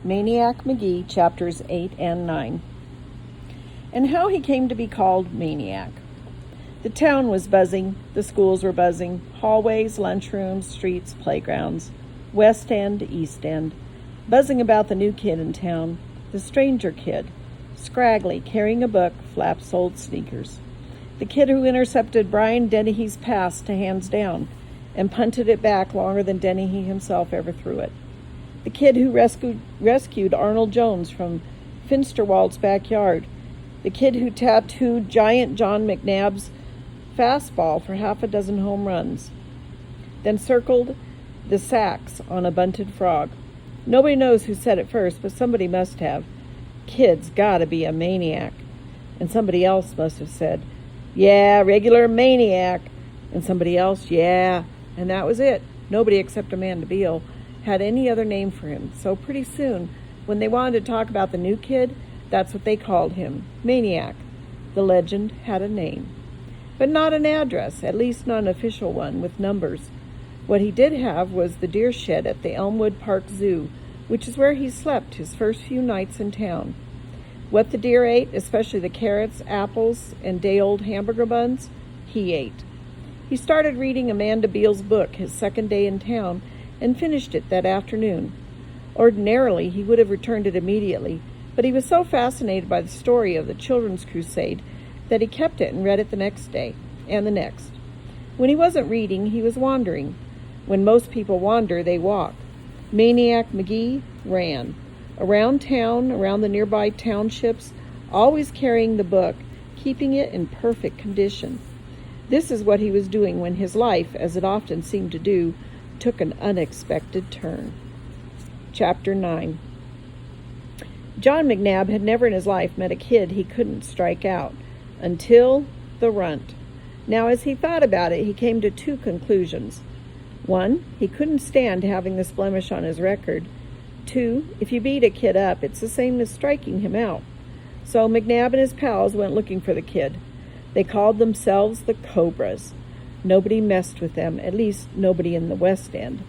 Maniac Magee, chapters 8 and 9. And how he came to be called Maniac. The town was buzzing, the schools were buzzing, hallways, lunchrooms, streets, playgrounds, West End, East End, buzzing about the new kid in town, the stranger kid, scraggly, carrying a book, flap-soled sneakers. The kid who intercepted Brian Dennehy's pass to hands down and punted it back longer than Dennehy himself ever threw it. The kid who rescued Arnold Jones from Finsterwald's backyard. The kid who tattooed giant John McNabb's fastball for half a dozen home runs. Then circled the sacks on a bunted frog. Nobody knows who said it first, but somebody must have. Kid's gotta be a maniac. And somebody else must have said, "Yeah, regular maniac." And somebody else, "Yeah." And that was it. Nobody except Amanda Beale had any other name for him. So pretty soon, when they wanted to talk about the new kid, that's what they called him, Maniac. The legend had a name. But not an address, at least not an official one, with numbers. What he did have was the deer shed at the Elmwood Park Zoo, which is where he slept his first few nights in town. What the deer ate, especially the carrots, apples, and day-old hamburger buns, he ate. He started reading Amanda Beale's book his second day in town and finished it that afternoon. Ordinarily, he would have returned it immediately, but he was so fascinated by the story of the Children's Crusade that he kept it and read it the next day, and the next. When he wasn't reading, he was wandering. When most people wander, they walk. Maniac Magee ran. Around town, around the nearby townships, always carrying the book, keeping it in perfect condition. This is what he was doing when his life, as it often seemed to do, took an unexpected turn. Chapter 9. John McNabb had never in his life met a kid he couldn't strike out, until the runt. Now, as he thought about it, he came to two conclusions. One, he couldn't stand having this blemish on his record. Two, if you beat a kid up, it's the same as striking him out. So McNabb and his pals went looking for the kid. They called themselves the Cobras. Nobody messed with them, at least nobody in the West End.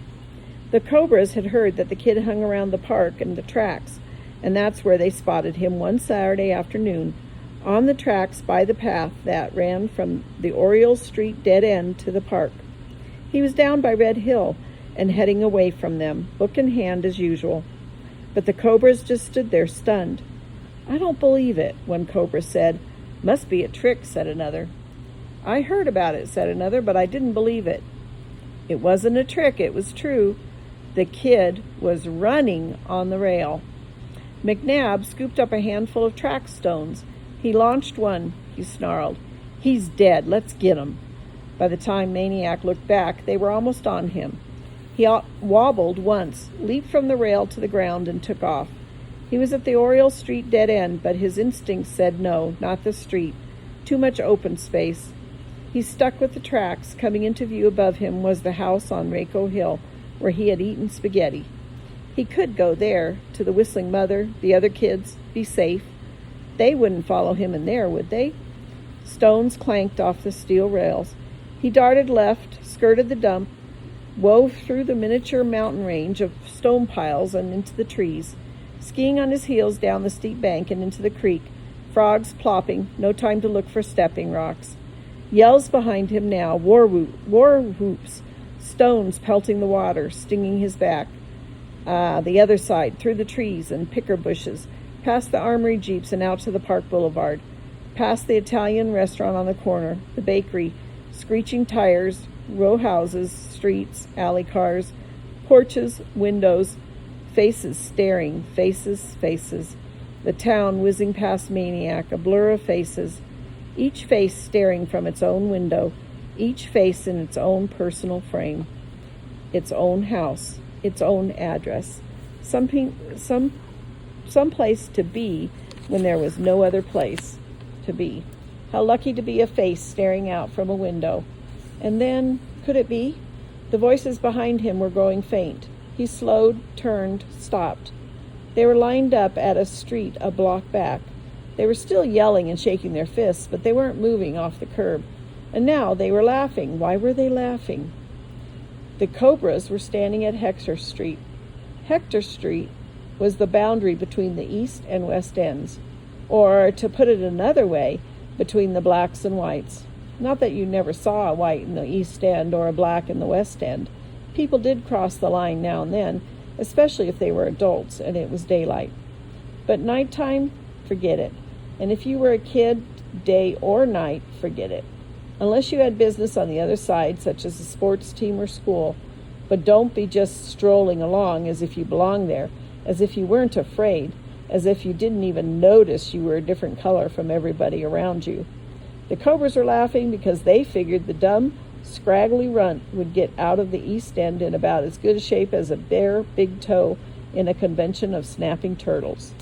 The Cobras had heard that the kid hung around the park and the tracks, and that's where they spotted him one Saturday afternoon, on the tracks by the path that ran from the Oriole Street dead end to the park. He was down by Red Hill and heading away from them, book in hand as usual. But the Cobras just stood there stunned. "I don't believe it," one Cobra said. "Must be a trick," said another. "I heard about it," said another, "but I didn't believe it." It wasn't a trick, it was true. The kid was running on the rail. McNabb scooped up a handful of track stones. He launched one, he snarled. "He's dead, let's get him." By the time Maniac looked back, they were almost on him. He wobbled once, leaped from the rail to the ground, and took off. He was at the Oriole Street dead end, but his instincts said no, not the street. Too much open space. He stuck with the tracks. Coming into view above him was the house on Rako Hill, where he had eaten spaghetti. He could go there, to the whistling mother, the other kids, be safe. They wouldn't follow him in there, would they? Stones clanked off the steel rails. He darted left, skirted the dump, wove through the miniature mountain range of stone piles and into the trees, skiing on his heels down the steep bank and into the creek, frogs plopping, no time to look for stepping rocks. Yells behind him now, war whoops, stones pelting the water, stinging his back. The other side, through the trees and picker bushes, past the armory jeeps and out to the park boulevard, past the Italian restaurant on the corner, the bakery, screeching tires, row houses, streets, alley cars, porches, windows, faces staring, faces, faces. The town whizzing past Maniac, a blur of faces, each face staring from its own window, each face in its own personal frame, its own house, its own address, some place to be when there was no other place to be. How lucky to be a face staring out from a window. And then, could it be? The voices behind him were growing faint. He slowed, turned, stopped. They were lined up at a street a block back. They were still yelling and shaking their fists, but they weren't moving off the curb. And now they were laughing. Why were they laughing? The Cobras were standing at Hector Street. Hector Street was the boundary between the east and west ends, or, to put it another way, between the blacks and whites. Not that you never saw a white in the east end or a black in the west end. People did cross the line now and then, especially if they were adults and it was daylight. But nighttime, forget it. And if you were a kid, day or night, forget it. Unless you had business on the other side, such as a sports team or school. But don't be just strolling along as if you belonged there, as if you weren't afraid, as if you didn't even notice you were a different color from everybody around you. The Cobras were laughing because they figured the dumb, scraggly runt would get out of the east end in about as good a shape as a bare big toe in a convention of snapping turtles.